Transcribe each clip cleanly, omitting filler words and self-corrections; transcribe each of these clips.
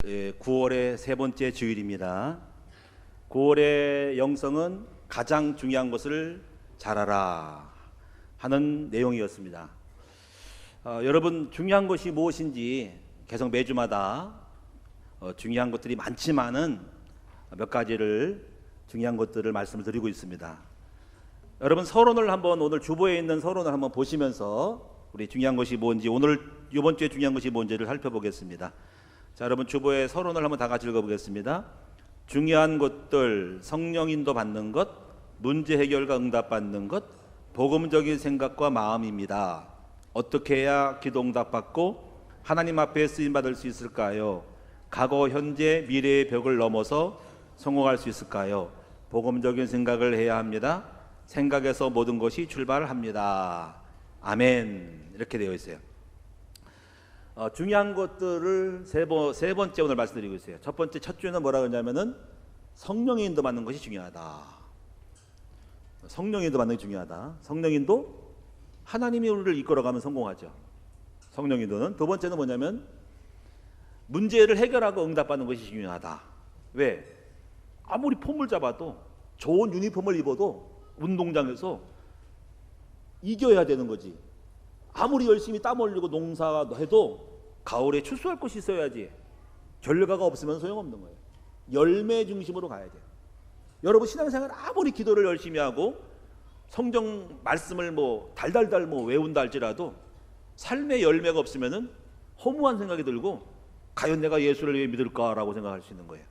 9월의 세 번째 주일입니다. 9월의 영성은 가장 중요한 것을 잘하라 하는 내용이었습니다. 여러분, 중요한 것이 무엇인지 계속 매주마다 중요한 것들이 많지만은 몇 가지를 중요한 것들을 말씀을 드리고 있습니다. 여러분, 서론을 한번, 오늘 주보에 있는 서론을 한번 보시면서 우리 중요한 것이 뭔지, 오늘 이번 주에 중요한 것이 뭔지를 살펴보겠습니다. 자, 여러분, 주보의 서론을 한번 다 같이 읽어보겠습니다. 중요한 것들: 성령 인도 받는 것, 문제 해결과 응답 받는 것, 복음적인 생각과 마음입니다. 어떻게 해야 기도 응답 받고 하나님 앞에 쓰임 받을 수 있을까요? 과거, 현재, 미래의 벽을 넘어서 성공할 수 있을까요? 복음적인 생각을 해야 합니다. 생각에서 모든 것이 출발합니다. 아멘. 이렇게 되어 있어요. 중요한 것들을 세 번째 오늘 말씀드리고 있어요. 첫 주에는 뭐라고 했냐면은 성령의 인도 받는 것이 중요하다. 성령의 인도 받는 게 중요하다. 성령 인도, 하나님이 우리를 이끌어가면 성공하죠. 성령 인도는. 두 번째는 뭐냐면 문제를 해결하고 응답받는 것이 중요하다. 왜? 아무리 폼을 잡아도, 좋은 유니폼을 입어도 운동장에서 이겨야 되는 거지. 아무리 열심히 땀 흘리고 농사해도 가을에 추수할 것이 있어야지. 결과가 없으면 소용없는 거예요. 열매 중심으로 가야 돼요. 여러분, 신앙생활 아무리 기도를 열심히 하고 성경 말씀을 달달달 외운다 할지라도 삶의 열매가 없으면은 허무한 생각이 들고, 과연 내가 예수를 왜 믿을까라고 생각할 수 있는 거예요.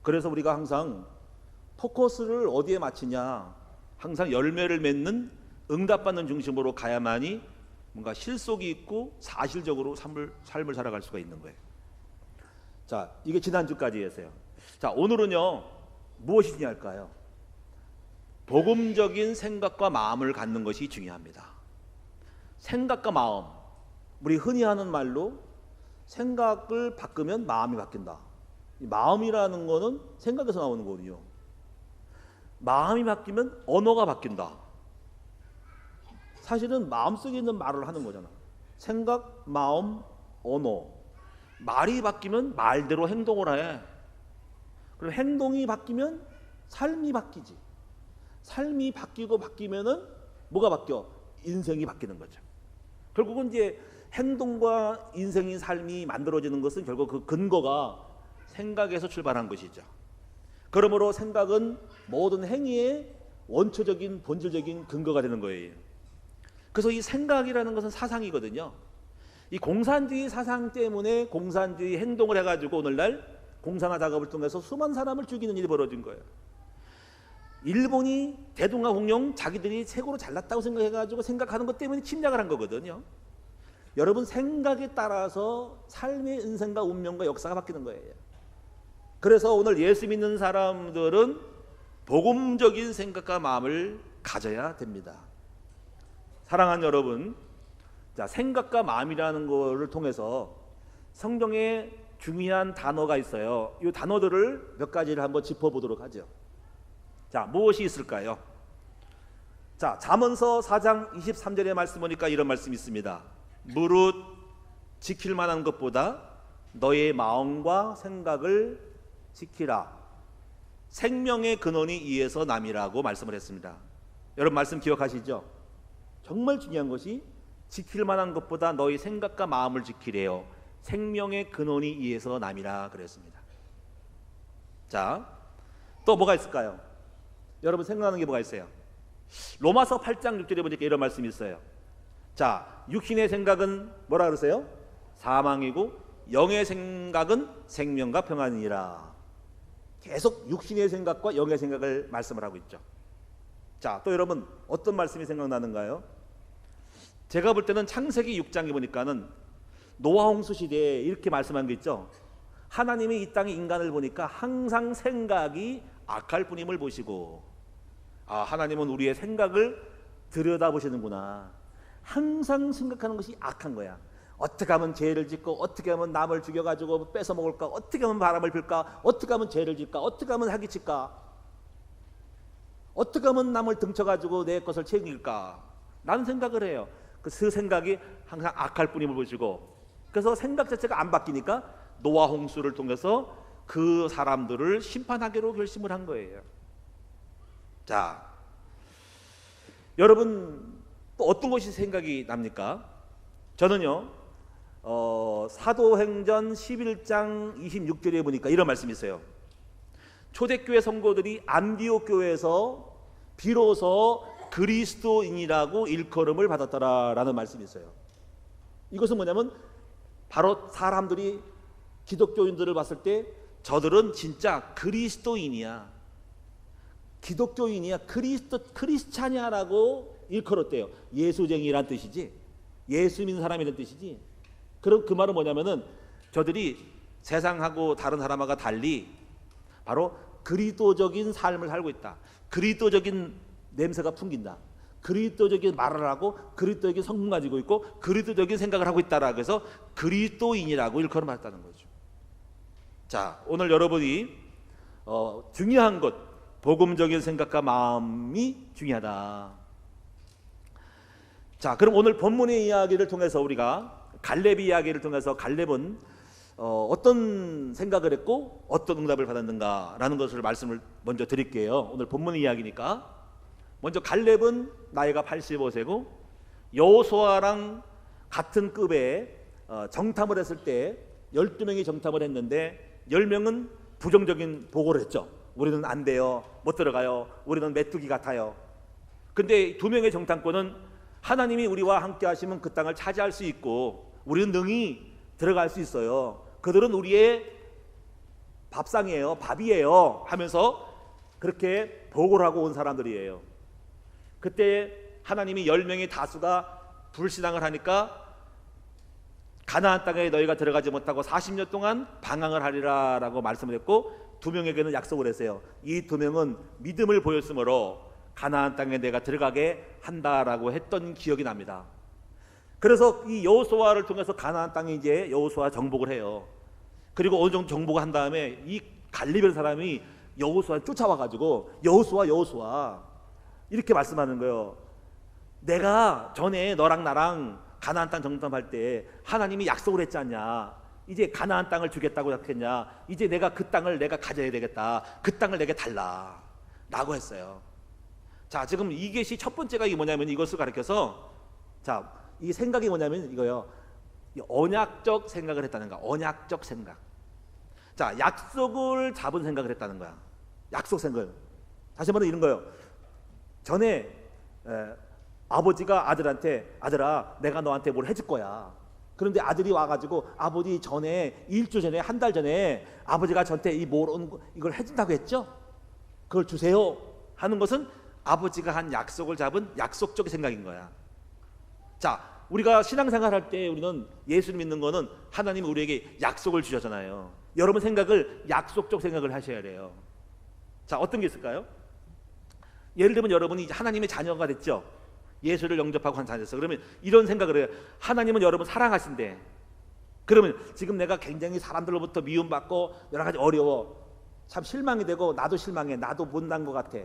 그래서 우리가 항상 포커스를 어디에 맞추냐, 항상 열매를 맺는, 응답받는 중심으로 가야만이 뭔가 실속이 있고 사실적으로 삶을 살아갈 수가 있는 거예요. 자, 이게 지난주까지였어요. 자, 오늘은요, 무엇이 중요할까요? 복음적인 생각과 마음을 갖는 것이 중요합니다. 생각과 마음, 우리 흔히 하는 말로 생각을 바꾸면 마음이 바뀐다. 이 마음이라는 거는 생각에서 나오는 거거든요. 마음이 바뀌면 언어가 바뀐다. 사실은 마음속에 있는 말을 하는 거잖아. 생각, 마음, 언어. 말이 바뀌면 말대로 행동을 해. 그럼 행동이 바뀌면 삶이 바뀌지. 삶이 바뀌면은 뭐가 바뀌어? 인생이 바뀌는 거죠. 결국은 이제 행동과 인생이, 삶이 만들어지는 것은 결국 그 근거가 생각에서 출발한 것이죠. 그러므로 생각은 모든 행위의 원초적인, 본질적인 근거가 되는 거예요. 그래서 이 생각이라는 것은 사상이거든요. 이 공산주의 사상 때문에 공산주의 행동을 해가지고 오늘날 공산화 작업을 통해서 수많은 사람을 죽이는 일이 벌어진 거예요. 일본이 대동아 공영 자기들이 최고로 잘났다고 생각해가지고 생각하는 것 때문에 침략을 한 거거든요. 여러분, 생각에 따라서 삶의 인생과 운명과 역사가 바뀌는 거예요. 그래서 오늘 예수 믿는 사람들은 복음적인 생각과 마음을 가져야 됩니다. 사랑하는 여러분, 자, 생각과 마음이라는 것을 통해서 성경에 중요한 단어가 있어요. 이 단어들을 몇 가지를 한번 짚어보도록 하죠. 자, 무엇이 있을까요? 자, 잠언서 4장 23절의 말씀 보니까 이런 말씀이 있습니다. 무릇 지킬 만한 것보다 너의 마음과 생각을 지키라. 생명의 근원이 이에서 남이라고 말씀을 했습니다. 여러분, 말씀 기억하시죠? 정말 중요한 것이 지킬 만한 것보다 너희 생각과 마음을 지키래요. 생명의 근원이 이에서 남이라 그랬습니다. 자, 또 뭐가 있을까요? 여러분, 생각나는 게 뭐가 있어요? 로마서 8장 6절에 보니까 이런 말씀이 있어요. 자, 육신의 생각은 뭐라 그러세요? 사망이고 영의 생각은 생명과 평안이니라. 계속 육신의 생각과 영의 생각을 말씀을 하고 있죠. 자, 또 여러분, 어떤 말씀이 생각나는가요? 제가 볼 때는 창세기 6장에 보니까는 노아 홍수 시대에 이렇게 말씀한 게 있죠. 하나님이 이 땅에 인간을 보니까 항상 생각이 악할 뿐임을 보시고, 하나님은 우리의 생각을 들여다보시는구나. 항상 생각하는 것이 악한 거야. 어떻게 하면 죄를 짓고, 어떻게 하면 남을 죽여가지고 뺏어 먹을까, 어떻게 하면 바람을 필까, 어떻게 하면 죄를 짓까, 어떻게 하면 사기칠까, 어떻게 하면 남을 등쳐가지고 내 것을 챙길까, 라는 생각을 해요. 그 생각이 항상 악할 뿐임을 보시고, 그래서 생각 자체가 안 바뀌니까 노아 홍수를 통해서 그 사람들을 심판하기로 결심을 한 거예요. 자, 여러분 또 어떤 것이 생각이 납니까? 저는요 사도행전 11장 26절에 보니까 이런 말씀이 있어요. 초대교회 성도들이 안디옥 교회에서 비로소 그리스도인이라고 일컬음을 받았더라라는 말씀이 있어요. 이것은 뭐냐면 바로 사람들이 기독교인들을 봤을 때 저들은 진짜 그리스도인이야, 기독교인이야, 크리스찬이야라고 일컬었대요. 예수쟁이란 뜻이지, 예수 믿는 사람이라는 뜻이지. 그럼 그 말은 뭐냐면은 저들이 세상하고 다른 사람하고 달리 바로 그리스도적인 삶을 살고 있다, 그리스도적인 냄새가 풍긴다, 그리스도적인 말을 하고 그리스도적인 성품 가지고 있고 그리스도적인 생각을 하고 있다라고 해서 그리스도인이라고 일컬음 받았다는 거죠. 자, 오늘 여러분이 중요한 것, 복음적인 생각과 마음이 중요하다. 자, 그럼 오늘 본문의 이야기를 통해서 우리가 갈렙의 이야기를 통해서 갈렙은 어떤 생각을 했고 어떤 응답을 받았는가라는 것을 말씀을 먼저 드릴게요. 오늘 본문 이야기니까. 먼저 갈렙은 나이가 85세고 여호수아랑 같은 급에 정탐을 했을 때 12명이 정탐을 했는데 10명은 부정적인 보고를 했죠. 우리는 안 돼요, 못 들어가요, 우리는 메뚜기 같아요. 근데 2명의 정탐꾼은 하나님이 우리와 함께 하시면 그 땅을 차지할 수 있고 우리는 능히 들어갈 수 있어요, 그들은 우리의 밥상이에요, 밥이에요 하면서 그렇게 보고를 하고 온 사람들이에요. 그때 하나님이 10명의 다수가 불신앙을 하니까 가나안 땅에 너희가 들어가지 못하고 40년 동안 방황을 하리라 라고 말씀을 했고 2명에게는 약속을 했어요. 이 2명은 믿음을 보였으므로 가나안 땅에 내가 들어가게 한다라고 했던 기억이 납니다. 그래서 이 여호수아를 통해서 가나안 땅에 이제 여호수아 정복을 해요. 그리고 어느 정도 정복을 한 다음에 이 갈렙이라는 사람이 여호수아를 쫓아와가지고 여호수아 이렇게 말씀하는 거예요. 내가 전에 너랑 나랑 가나안 땅 정탐할 때 하나님이 약속을 했지 않냐, 이제 가나안 땅을 주겠다고 약속했냐, 이제 내가 그 땅을 내가 가져야 되겠다, 그 땅을 내게 달라 라고 했어요. 자, 지금 이것이 첫 번째가 이게 뭐냐면 이것을 가리켜서, 자, 이 생각이 뭐냐면 이거요, 언약적 생각을 했다는 거야. 언약적 생각. 자, 약속을 잡은 생각을 했다는 거야. 약속 생각. 다시 말해 이런 거예요. 전에 아버지가 아들한테, 아들아 내가 너한테 뭘 해줄 거야. 그런데 아들이 와가지고 아버지 전에 일주 전에 한 달 전에 아버지가 저한테 이걸 해준다고 했죠. 그걸 주세요 하는 것은 아버지가 한 약속을 잡은 약속적 생각인 거야. 자, 우리가 신앙생활 할 때 우리는 예수를 믿는 거는 하나님이 우리에게 약속을 주셨잖아요. 여러분 생각을 약속적 생각을 하셔야 돼요. 자, 어떤 게 있을까요? 예를 들면 여러분이 하나님의 자녀가 됐죠. 예수를 영접하고 한 자녀였어. 그러면 이런 생각을 해요. 하나님은 여러분 사랑하신대. 그러면 지금 내가 굉장히 사람들로부터 미움받고 여러 가지 어려워, 참 실망이 되고 나도 실망해, 나도 못난 것 같아.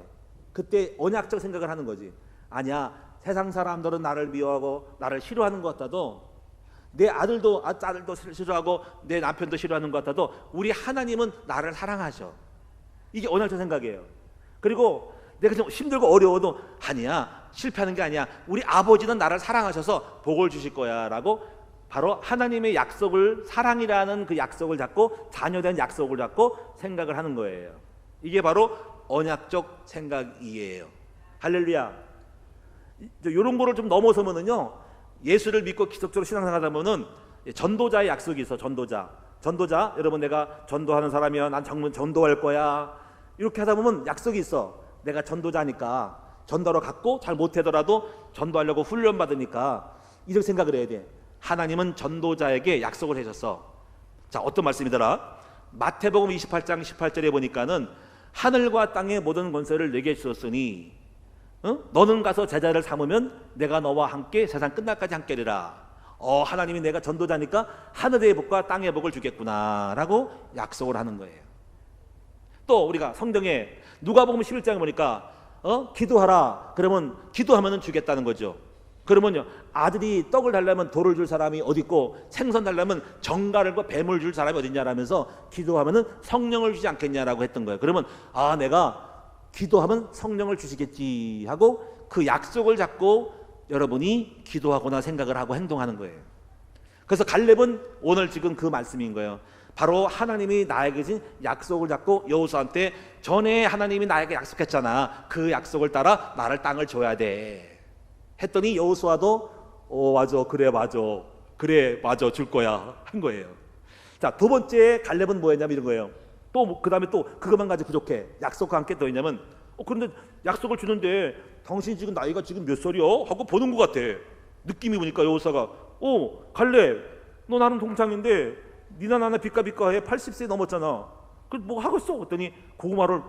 그때 언약적 생각을 하는 거지. 아니야, 세상 사람들은 나를 미워하고 나를 싫어하는 것 같아도, 내 아들도 싫어하고 내 남편도 싫어하는 것 같아도 우리 하나님은 나를 사랑하셔. 이게 언약적 생각이에요. 그리고 내가 좀 힘들고 어려워도 아니야, 실패하는 게 아니야, 우리 아버지는 나를 사랑하셔서 복을 주실 거야 라고 바로 하나님의 약속을, 사랑이라는 그 약속을 잡고 자녀된 약속을 잡고 생각을 하는 거예요. 이게 바로 언약적 생각이에요. 할렐루야. 이런 거를 좀 넘어서면은요, 예수를 믿고 기독적으로 신앙생활하다 보면은 전도자의 약속이 있어. 전도자 여러분, 내가 전도하는 사람이야, 난 정말 전도할 거야, 이렇게 하다 보면 약속이 있어. 내가 전도자니까 전도로 갔고 잘 못하더라도 전도하려고 훈련 받으니까 이렇게 생각을 해야 돼. 하나님은 전도자에게 약속을 해줬어. 자, 어떤 말씀이더라? 마태복음 28장 18절에 보니까는 하늘과 땅의 모든 권세를 내게 주었으니 너는 가서 제자를 삼으면 내가 너와 함께 세상 끝날까지 함께리라. 하나님이 내가 전도자니까 하늘의 복과 땅의 복을 주겠구나 라고 약속을 하는 거예요. 또 우리가 성경에 누가복음 11장에 보니까 기도하라 그러면 기도하면은 주겠다는 거죠. 그러면요, 아들이 떡을 달라면 돌을 줄 사람이 어디 있고 생선 달라면 정갈과 뱀을 줄 사람이 어딨냐라면서 기도하면은 성령을 주지 않겠냐라고 했던 거예요. 그러면 아, 내가 기도하면 성령을 주시겠지 하고 그 약속을 잡고 여러분이 기도하거나 생각을 하고 행동하는 거예요. 그래서 갈렙은 오늘 지금 그 말씀인 거예요. 바로 하나님이 나에게 준 약속을 잡고 여호수아한테 전에 하나님이 나에게 약속했잖아, 그 약속을 따라 나를 땅을 줘야 돼 했더니 여호수아도 맞아, 그래 맞아 줄 거야 한 거예요. 자, 두 번째 갈렙은 뭐였냐면 이런 거예요. 또 그 다음에 또 그것만 가지고 부족해. 약속과 함께 더 있냐면 그런데 약속을 주는데 당신 지금 나이가 지금 몇 살이야? 하고 보는 것 같아. 느낌이 보니까 여호수아가 갈렙 너 나는 동창인데 니나 나나 비까비까해 80세 넘었잖아. 그 뭐 하겠어? 그랬더니 고구마를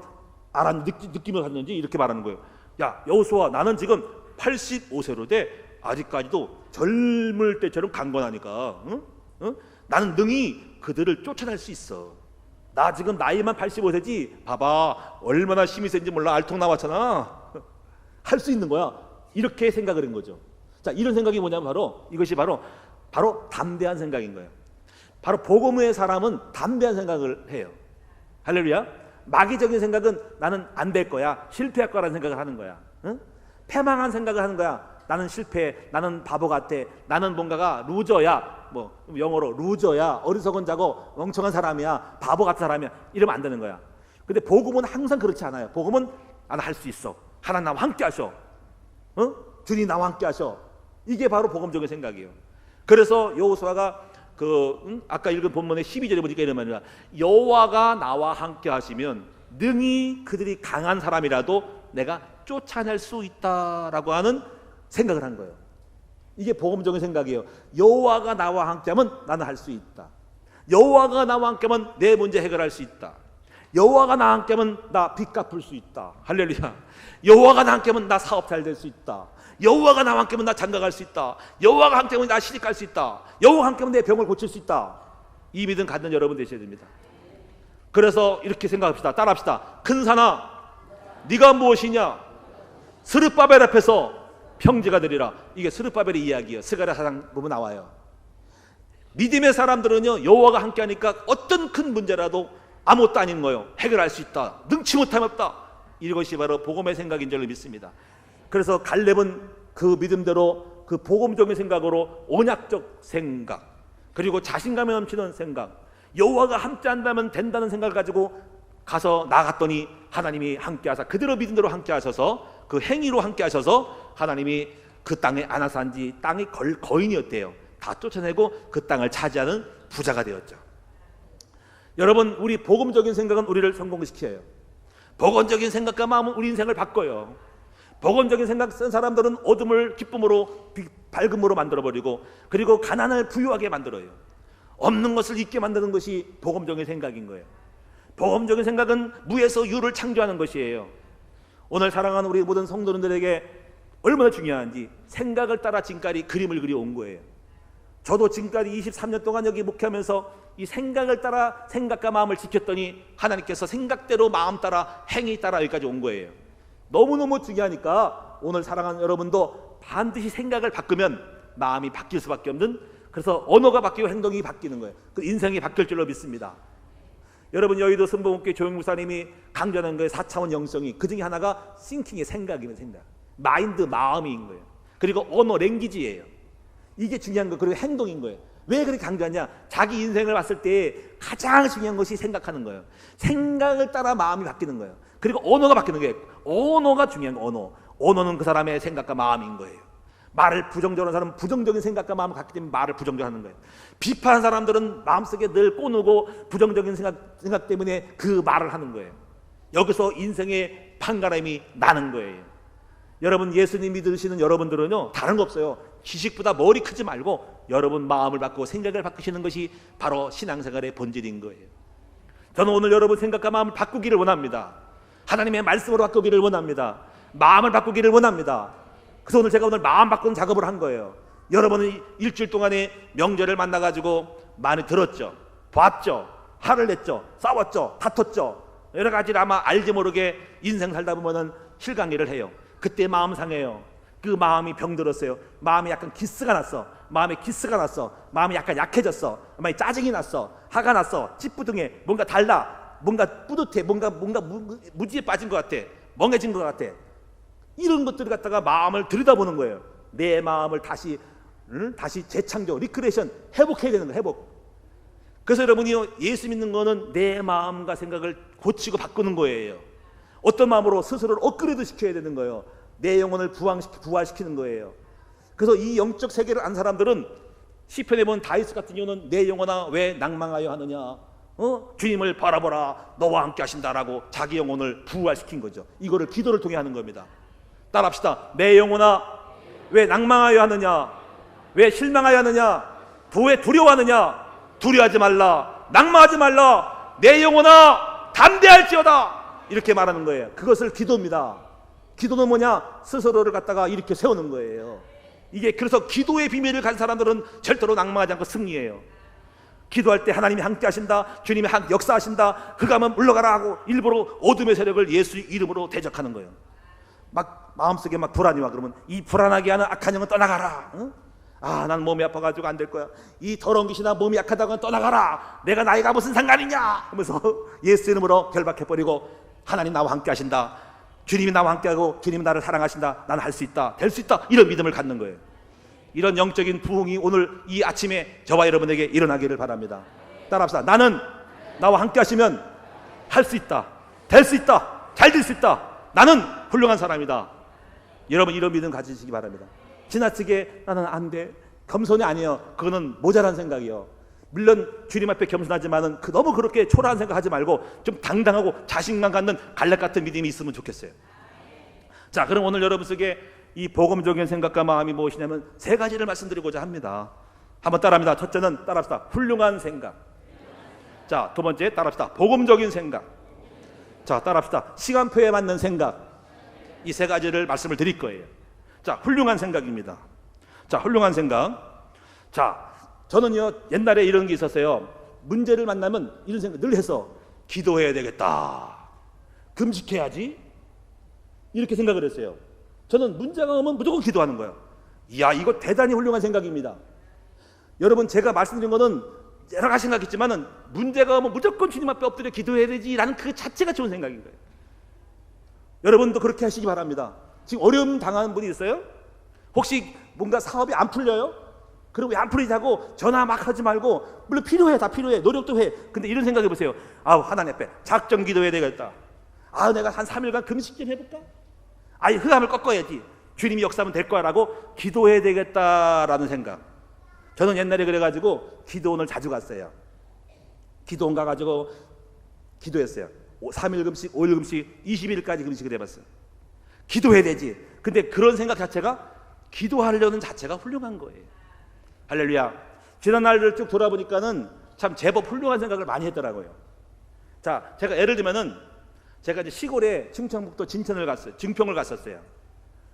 느낌을 갔는지 이렇게 말하는 거예요. 야 여호수아, 나는 지금 85세로 돼 아직까지도 젊을 때처럼 강건하니까 응? 나는 능히 그들을 쫓아낼 수 있어. 나 지금 나이만 85세지 봐봐 얼마나 힘이 센지 몰라. 알통 나왔잖아. 할 수 있는 거야. 이렇게 생각을 한 거죠. 자, 이런 생각이 뭐냐면 이것이 바로 담대한 생각인 거예요. 바로 복음의 사람은 담대한 생각을 해요. 할렐루야. 마귀적인 생각은 나는 안 될 거야, 실패할 거라는 생각을 하는 거야. 응? 패망한 생각을 하는 거야. 나는 실패, 나는 바보 같아, 나는 뭔가가 루저야, 뭐 영어로 루저야, 어리석은 자고 멍청한 사람이야, 바보 같은 사람이야, 이러면 안 되는 거야. 근데 복음은 항상 그렇지 않아요. 복음은 나는 할 수 있어, 하나님 나와 함께 하셔, 주님 나와 함께 하셔. 이게 바로 복음적인 생각이에요. 그래서 여호수아가 아까 읽은 본문의 12절에 보니까 이런 말이야. 여호와가 나와 함께 하시면 능히 그들이 강한 사람이라도 내가 쫓아낼 수 있다라고 하는 생각을 한 거예요. 이게 복음적인 생각이에요. 여호와가 나와 함께하면 나는 할 수 있다. 여호와가 나와 함께하면 내 문제 해결할 수 있다. 여호와가 나와 함께하면 나 빚 갚을 수 있다. 할렐루야. 여호와가 나와 함께하면 나 사업 잘 될 수 있다. 여호와가 나와 함께하면 나 장가갈 수 있다. 여호와가 함께하면 나 시집갈 수 있다. 여호와가 함께하면 내 병을 고칠 수 있다. 이 믿음 갖는 여러분 되셔야 됩니다. 그래서 이렇게 생각합시다. 따라합시다. 큰 산아 네가 무엇이냐? 스룹바벨 앞에서 평지가 되리라. 이게 스룹바벨의 이야기예요. 스가랴 4장 보면 나와요. 믿음의 사람들은요, 여호와가 함께하니까 어떤 큰 문제라도 아무것도 아닌 거예요. 해결할 수 있다. 능치 못함 없다. 이것이 바로 복음의 생각인 줄 믿습니다. 그래서 갈렙은 그 믿음대로 그 복음적인 생각으로 언약적 생각, 그리고 자신감에 넘치는 생각, 여호와가 함께한다면 된다는 생각을 가지고 가서 나갔더니 하나님이 함께하사 그대로 믿음대로 함께하셔서 그 행위로 함께하셔서 하나님이 그 땅에 아나산지 땅이 거인이었대요. 다 쫓아내고 그 땅을 차지하는 부자가 되었죠. 여러분, 우리 복음적인 생각은 우리를 성공시켜요. 복음적인 생각과 마음은 우리 인생을 바꿔요. 복음적인 생각 쓴 사람들은 어둠을 기쁨으로 밝음으로 만들어버리고, 그리고 가난을 부유하게 만들어요. 없는 것을 있게 만드는 것이 복음적인 생각인 거예요. 복음적인 생각은 무에서 유를 창조하는 것이에요. 오늘 사랑하는 우리 모든 성도님들에게 얼마나 중요한지 생각을 따라 지금까지 그림을 그려온 거예요. 저도 지금까지 23년 동안 여기 목회하면서 이 생각을 따라 생각과 마음을 지켰더니 하나님께서 생각대로 마음 따라 행위 따라 여기까지 온 거예요. 너무너무 중요하니까 오늘 사랑하는 여러분도 반드시 생각을 바꾸면 마음이 바뀔 수밖에 없는, 그래서 언어가 바뀌고 행동이 바뀌는 거예요. 그 인생이 바뀔 줄로 믿습니다. 여러분, 여의도 순복음교회 조영 목사님이 강조하는 거예요. 4차원 영성이, 그 중에 하나가 싱킹의 생각이면 생각, 마인드, 마음인 거예요. 그리고 언어, 랭귀지예요. 이게 중요한 거. 그리고 행동인 거예요. 왜 그렇게 강조하냐? 자기 인생을 봤을 때 가장 중요한 것이 생각하는 거예요. 생각을 따라 마음이 바뀌는 거예요. 그리고 언어가 바뀌는 거예요. 언어가 중요한 거예요. 언어는 그 사람의 생각과 마음인 거예요. 말을 부정적으로 하는 사람은 부정적인 생각과 마음을 갖기 때문에 말을 부정적으로 하는 거예요. 비판하는 사람들은 마음속에 늘 꼬누고 부정적인 생각 때문에 그 말을 하는 거예요. 여기서 인생의 판가름이 나는 거예요. 여러분, 예수님 믿으시는 여러분들은요, 다른 거 없어요. 지식보다 머리 크지 말고 여러분 마음을 바꾸고 생각을 바꾸시는 것이 바로 신앙생활의 본질인 거예요. 저는 오늘 여러분 생각과 마음을 바꾸기를 원합니다. 하나님의 말씀으로 바꾸기를 원합니다. 마음을 바꾸기를 원합니다. 그래서 오늘 제가 마음 바꾸는 작업을 한 거예요. 여러분은 일주일 동안에 명절을 만나가지고 많이 들었죠, 봤죠, 화를 냈죠, 싸웠죠, 다퉜죠. 여러 가지를 아마 알지 모르게 인생 살다 보면은 실강의를 해요. 그때 마음 상해요. 그 마음이 병들었어요. 마음이 약간 기스가 났어. 마음에 기스가 났어. 마음이 약간 약해졌어. 마음에 짜증이 났어. 화가 났어. 찌뿌둥해. 뭔가 달라. 뭔가 뿌듯해. 뭔가 무지에 빠진 것 같아. 멍해진 것 같아. 이런 것들을 갖다가 마음을 들여다보는 거예요. 내 마음을 다시 재창조, 리크레이션, 회복해야 되는 거예요. 회복. 그래서 여러분이 예수 믿는 거는 내 마음과 생각을 고치고 바꾸는 거예요. 어떤 마음으로 스스로를 업그레이드 시켜야 되는 거예요. 내 영혼을 부활시키는 거예요. 그래서 이 영적 세계를 안 사람들은 시편에 보면 다윗 같은 경우는 내 영혼아 왜 낭망하여 하느냐, 주님을 바라보라 너와 함께 하신다라고 자기 영혼을 부활시킨 거죠. 이거를 기도를 통해 하는 겁니다. 따라합시다. 내 영혼아 왜 낭망하여 하느냐, 왜 실망하여 하느냐, 왜 두려워하느냐. 두려워하지 말라, 낭망하지 말라, 내 영혼아 담대할지어다, 이렇게 말하는 거예요. 그것을 기도입니다. 기도는 뭐냐? 스스로를 갖다가 이렇게 세우는 거예요. 이게 그래서 기도의 비밀을 가진 사람들은 절대로 낭망하지 않고 승리해요. 기도할 때 하나님이 함께 하신다, 주님이 역사하신다, 흑암은 물러가라 하고 일부러 어둠의 세력을 예수 이름으로 대적하는 거예요. 막 마음속에 막 불안이 와. 그러면 이 불안하게 하는 악한 영은 떠나가라. 난 몸이 아파가지고 안 될 거야. 이 더러운 귀신아 몸이 약하다고 떠나가라. 내가 나이가 무슨 상관이냐 하면서 예수 이름으로 결박해버리고, 하나님 나와 함께 하신다, 주님이 나와 함께하고 주님이 나를 사랑하신다, 나는 할 수 있다, 될 수 있다, 이런 믿음을 갖는 거예요. 이런 영적인 부흥이 오늘 이 아침에 저와 여러분에게 일어나기를 바랍니다. 따라합시다. 나는 나와 함께 하시면 할 수 있다, 될 수 있다, 잘 될 수 있다, 나는 훌륭한 사람이다. 여러분 이런 믿음 가지시기 바랍니다. 지나치게 나는 안 돼, 겸손이 아니에요. 그거는 모자란 생각이요. 물론 주님 앞에 겸손하지만은 너무 그렇게 초라한 생각하지 말고 좀 당당하고 자신감 갖는 갈렙 같은 믿음이 있으면 좋겠어요. 자, 그럼 오늘 여러분 속에 이 복음적인 생각과 마음이 무엇이냐면 세 가지를 말씀드리고자 합니다. 한번 따라합니다. 첫째는 따라합시다. 훌륭한 생각. 자, 두 번째 따라합시다. 복음적인 생각. 자, 따라합시다. 시간표에 맞는 생각. 이 세 가지를 말씀을 드릴 거예요. 자, 훌륭한 생각입니다. 자, 훌륭한 생각. 자, 저는요 옛날에 이런 게 있었어요. 문제를 만나면 이런 생각 늘 해서 기도해야 되겠다, 금식해야지, 이렇게 생각을 했어요. 저는 문제가 오면 무조건 기도하는 거예요. 이야, 이거 대단히 훌륭한 생각입니다. 여러분 제가 말씀드린 거는 여러 가지 생각했지만은 문제가 오면 무조건 주님 앞에 엎드려 기도해야 되지라는 그 자체가 좋은 생각인 거예요. 여러분도 그렇게 하시기 바랍니다. 지금 어려움 당하는 분이 있어요? 혹시 뭔가 사업이 안 풀려요? 그리고 왜 안 풀리지 하고 전화 막 하지 말고, 물론 필요해, 다 필요해, 노력도 해. 근데 이런 생각해 보세요. 하나님 앞에 작정 기도해야 되겠다. 내가 한 3일간 금식 좀 해볼까? 흑암을 꺾어야지, 주님이 역사하면 될 거야 라고 기도해야 되겠다라는 생각. 저는 옛날에 그래가지고 기도원을 자주 갔어요. 기도원 가가지고 기도했어요. 3일 금식, 5일 금식, 20일까지 금식을 해봤어요. 기도해야 되지. 근데 그런 생각 자체가, 기도하려는 자체가 훌륭한 거예요. 할렐루야. 지난 날을 쭉 돌아보니까는 참 제법 훌륭한 생각을 많이 했더라고요. 자, 제가 예를 들면은 제가 이제 시골에 충청북도 진천을 갔어요. 증평을 갔었어요.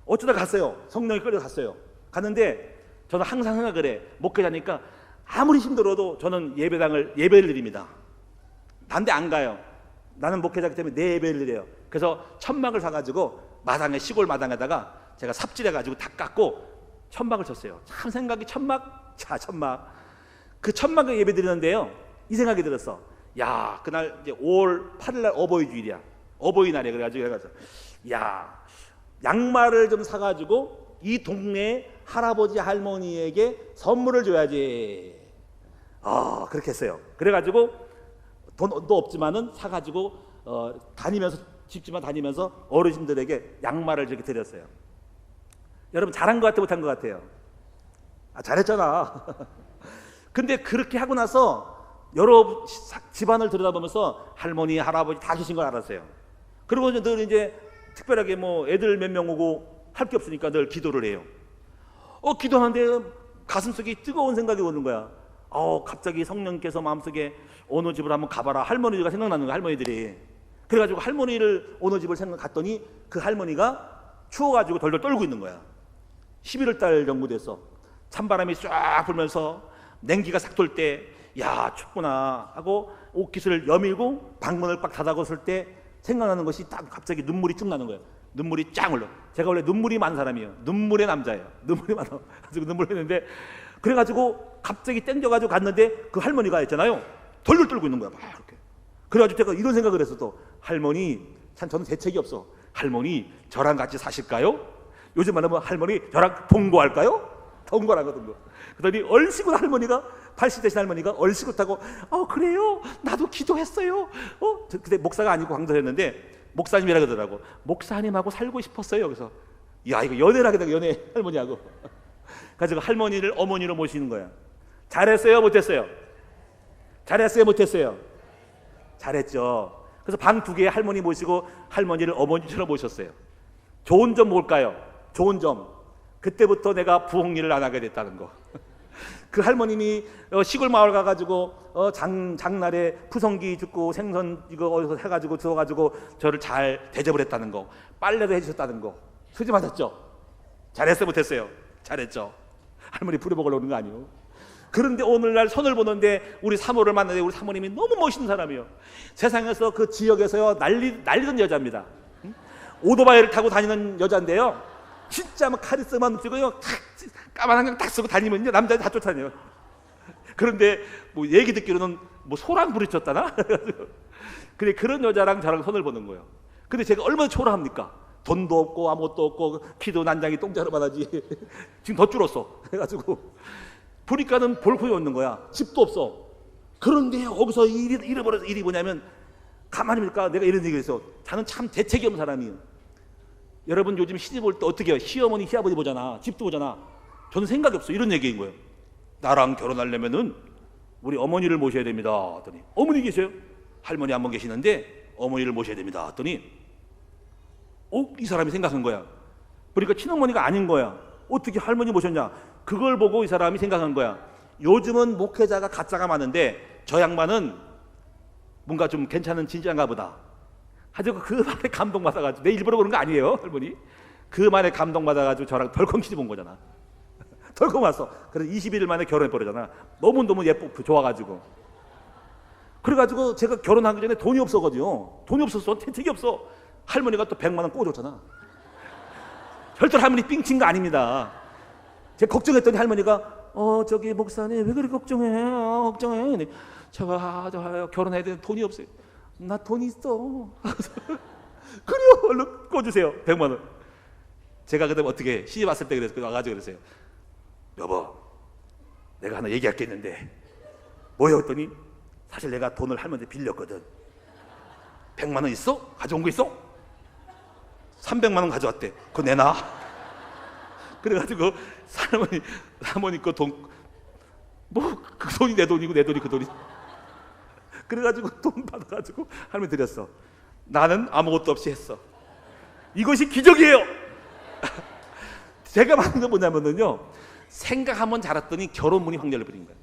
어쩌다 갔어요. 성령이 끌려 갔어요. 갔는데 저는 항상 생각을 해. 목회자니까 아무리 힘들어도 저는 예배를 드립니다. 딴 데 안 가요. 나는 목회자기 때문에 내 예배를 드려요. 그래서 천막을 사가지고 마당에, 시골 마당에다가 제가 삽질해가지고 다 깎고 천막을 쳤어요. 참 생각이 천막. 자, 천막. 그 천막에 예배 드리는데요, 이 생각이 들었어. 야, 그날 이제 5월 8일 날 어버이 주일이야. 어버이날이야. 그래가지고 양말을 좀 사가지고 이 동네 할아버지 할머니에게 선물을 줘야지. 그렇게 했어요. 그래가지고 돈도 없지만은 사가지고 다니면서, 집집만 다니면서 어르신들에게 양말을 이렇게 드렸어요. 여러분 잘한 것 같아, 못한 것 같아요? 잘했잖아. 근데 그렇게 하고 나서 여러 집안을 들여다보면서 할머니, 할아버지 다 계신 걸 알았어요. 그리고 늘 이제 특별하게 뭐 애들 몇 명 오고 할 게 없으니까 늘 기도를 해요. 기도하는데 가슴속에 뜨거운 생각이 오는 거야. 갑자기 성령께서 마음속에 어느 집을 한번 가봐라, 할머니가 생각나는 거야, 할머니들이. 그래가지고 할머니를 어느 집을 갔더니 그 할머니가 추워가지고 덜덜 떨고 있는 거야. 11월 달 정도 돼서 찬바람이 쫙 불면서 냉기가 싹 돌 때, 야, 춥구나 하고 옷깃을 여밀고 방문을 꽉 닫아뒀을 때 생각나는 것이 딱 갑자기 눈물이 쭉 나는 거예요. 눈물이 쫙 흘러. 제가 원래 눈물이 많은 사람이에요. 눈물의 남자예요. 눈물이 많아. 가지고 눈물 흘리는데, 그래가지고 갑자기 땡겨가지고 갔는데 그 할머니가 있잖아요. 덜덜 떨고 있는 거야. 막 이렇게. 그래가지고 제가 이런 생각을 했어. 또 할머니, 참 저는 대책이 없어. 할머니 저랑 같이 사실까요? 요즘 말하면 할머니 저랑 동거할까요? 동거하거든요. 그러더니 얼씨구 할머니가 80 되신 할머니가 얼씨구타고 그래요? 나도 기도했어요. 그때 목사가 아니고 강도했는데 목사님이라 그러더라고. 목사님하고 살고 싶었어요. 그래서 야, 이거 연애를 하게 되고, 연애 할머니하고. 가지고 할머니를 어머니로 모시는 거야. 잘했어요? 못했어요? 잘했어요? 못했어요? 잘했죠. 그래서 방 2개에 할머니 모시고 할머니를 어머니처럼 모셨어요. 좋은 점 뭘까요? 좋은 점, 그때부터 내가 부엌 일을 안 하게 됐다는 거. 그 할머님이 시골 마을 가가지고 장날에 푸성기 줍고 생선 이거 어디서 해가지고 주워가지고 저를 잘 대접을 했다는 거, 빨래도 해주셨다는 거. 수지 맞았죠? 잘했어요? 못했어요? 잘했죠. 할머니 부려먹으려고 그러는 거 아니에요. 그런데 오늘날 선을 보는데 우리 사모를 만나는데 우리 사모님이 너무 멋있는 사람이에요. 세상에서 그 지역에서요 난리던 여자입니다. 오토바이를 타고 다니는 여자인데요, 진짜 막 카리스마 넘치고요, 까만 안경 딱 쓰고 다니면요 남자들 다 쫓아내요. 그런데 뭐 얘기 듣기로는 뭐 소랑 부딪혔다나? 근데 그런 여자랑 저랑 선을 보는 거예요. 근데 제가 얼마나 초라합니까? 돈도 없고 아무것도 없고 키도 난장이 똥자루만 하지. 지금 더 줄었어. 그래가지고 보니까는 볼품이 없는 거야. 집도 없어. 그런데 여기서 일이 잃어버려서, 일이 뭐냐면 가만히 보니까 내가 이런 얘기를 했어. 나는 참 대책이 없는 사람이에요. 여러분 요즘 시집 올 때 어떻게 해요? 시어머니 시아버지 보잖아, 집도 보잖아. 저는 생각이 없어. 이런 얘기인 거예요. 나랑 결혼하려면은 우리 어머니를 모셔야 됩니다 했더니, 어머니 계세요? 할머니 한 번 계시는데 어머니를 모셔야 됩니다 했더니 이 사람이 생각한 거야. 그러니까 친어머니가 아닌 거야. 어떻게 할머니 모셨냐? 그걸 보고 이 사람이 생각한 거야. 요즘은 목회자가 가짜가 많은데 저 양반은 뭔가 좀 괜찮은 진짜인가 보다. 하여튼 그 말에 감동받아가지고, 내 일부러 그런 거 아니에요 할머니. 그 말에 감동받아가지고 저랑 덜컹 시집 온 거잖아. 덜컹 왔어. 그래서 21일 만에 결혼해버리잖아. 너무너무 예쁘고 좋아가지고. 그래가지고 제가 결혼하기 전에 돈이 없었거든요. 돈이 없었어. 대책이 없어. 할머니가 또 100만 원 꽂아줬잖아. 별도로 할머니 삥친 거 아닙니다. 제가 걱정했더니 할머니가 저기 목사님 왜 그렇게 걱정해? 걱정해. 제가 결혼해야 되는데 돈이 없어요. 나 돈 있어. 그래요. 얼른 꽂으세요. 100만 원. 제가 그때 어떻게 시집 왔을 때 그래서 와가지고 그랬어요. 여보, 내가 하나 얘기할 게 있는데 뭐요? 했더니 사실 내가 돈을 할머니한테 빌렸거든. 100만 원 있어? 가져온 거 있어? 300만 원 가져왔대. 그거 내놔. 그래가지고 사모님 그 돈, 뭐 그 돈이 내 돈이고 내 돈이 그 돈이. 그래가지고 돈 받아가지고 할머니 드렸어. 나는 아무것도 없이 했어. 이것이 기적이에요. 제가 만든 건 뭐냐면요, 생각하면 잘했더니 결혼 문이 확 열려버린 거예요.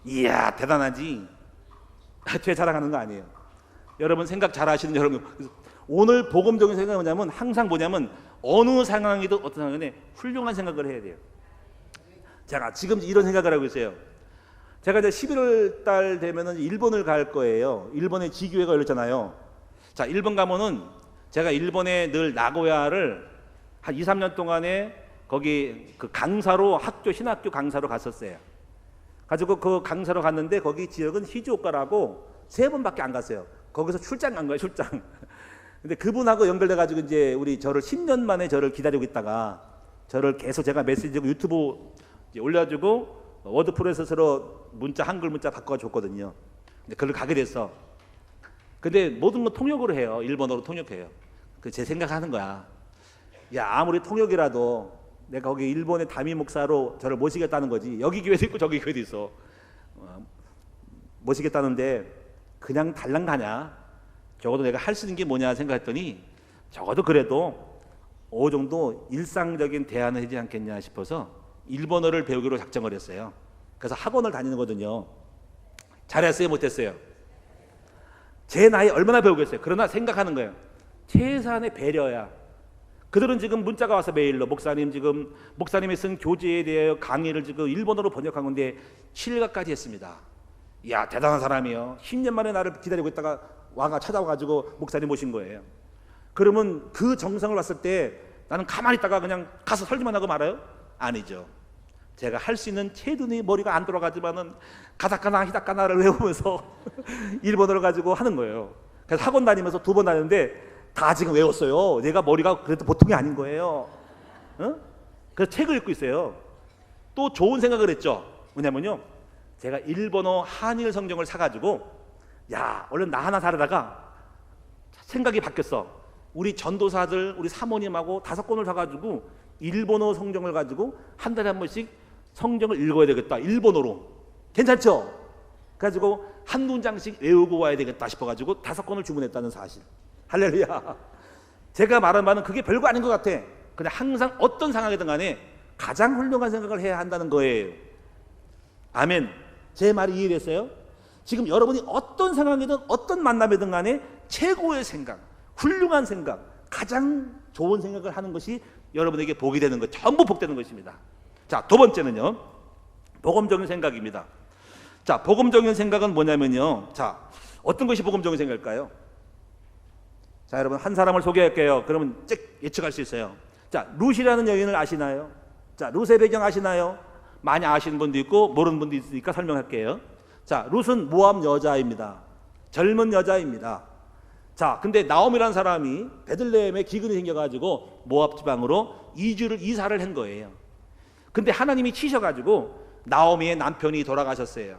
이야 대단하지. 제 자랑하는 거 아니에요. 여러분 생각 잘하시는 여러분, 오늘 복음적인 생각이 뭐냐면 항상 뭐냐면 어느 상황이든 어떤 상황이든 훌륭한 생각을 해야 돼요. 제가 지금 이런 생각을 하고 있어요. 제가 이제 11월 달 되면은 일본을 갈 거예요. 일본에 지교회가 열렸잖아요. 자, 일본 가면은 제가 일본에 늘 나고야를 한 2, 3년 동안에 거기 그 강사로 신학교 강사로 갔었어요. 가지고 그 강사로 갔는데 거기 지역은 히즈오카라고 3번밖에 안 갔어요. 거기서 출장 간 거예요, 출장. 근데 그분하고 연결돼가지고 이제 저를 10년 만에 저를 기다리고 있다가 저를 계속 제가 메시지고 유튜브 올려주고 워드프레스로 문자, 한글 문자 바꿔줬거든요. 근데 그걸 가게 됐어. 근데 모든 건 통역으로 해요. 일본어로 통역해요. 그 제 생각하는 거야. 야, 아무리 통역이라도 내가 거기 일본의 다미 목사로 저를 모시겠다는 거지. 여기 교회도 있고 저기 교회도 있어. 모시겠다는데 그냥 달랑 가냐? 적어도 내가 할 수 있는 게 뭐냐 생각했더니 적어도 그래도 어느 정도 일상적인 대안을 하지 않겠냐 싶어서 일본어를 배우기로 작정을 했어요. 그래서 학원을 다니거든요. 잘했어요? 못했어요? 제 나이 얼마나 배우겠어요? 그러나 생각하는 거예요. 최소한의 배려야. 그들은 지금 문자가 와서 메일로 목사님이 쓴 교재에 대해 강의를 지금 일본어로 번역한 건데 7가까지 했습니다. 이야 대단한 사람이요. 10년 만에 나를 기다리고 있다가 와가 찾아와가지고 목사님 모신 거예요. 그러면 그 정성을 봤을 때 나는 가만히 있다가 그냥 가서 설교만 하고 말아요? 아니죠. 제가 할 수 있는 최대한의 머리가 안 돌아가지만은 가다카나 히다카나를 외우면서 일본어를 가지고 하는 거예요. 그래서 학원 다니면서 2번 다녔는데 다 지금 외웠어요. 내가 머리가 그래도 보통이 아닌 거예요. 그래서 책을 읽고 있어요. 또 좋은 생각을 했죠. 뭐냐면요, 제가 일본어 한일 성경을 사가지고 야 얼른 나 하나 사려다가 생각이 바뀌었어. 우리 전도사들, 우리 사모님하고 5권을 사가지고 일본어 성경을 가지고 한 달에 한 번씩 성경을 읽어야 되겠다. 일본어로. 괜찮죠? 그래가지고 한 문장씩 외우고 와야 되겠다 싶어가지고 5권을 주문했다는 사실. 할렐루야. 제가 말한 바는 그게 별거 아닌 것 같아. 그냥 항상 어떤 상황이든 간에 가장 훌륭한 생각을 해야 한다는 거예요. 아멘. 제 말이 이해됐어요? 지금 여러분이 어떤 상황이든 어떤 만남이든 간에 최고의 생각, 훌륭한 생각, 가장 좋은 생각을 하는 것이 여러분에게 복이 되는 것, 전부 복되는 것입니다. 자, 2번째는요, 복음적인 생각입니다. 자, 복음적인 생각은 뭐냐면요, 자, 어떤 것이 복음적인 생각일까요? 자, 여러분 한 사람을 소개할게요. 그러면 쭉 예측할 수 있어요. 자, 룻이라는 여인을 아시나요? 자, 룻의 배경 아시나요? 많이 아시는 분도 있고 모르는 분도 있으니까 설명할게요. 자, 룻은 모압 여자입니다. 젊은 여자입니다. 자, 근데 나옴이라는 사람이 베들레헴에 기근이 생겨가지고 모압 지방으로 이사를 한 거예요. 근데 하나님이 치셔가지고 나오미의 남편이 돌아가셨어요.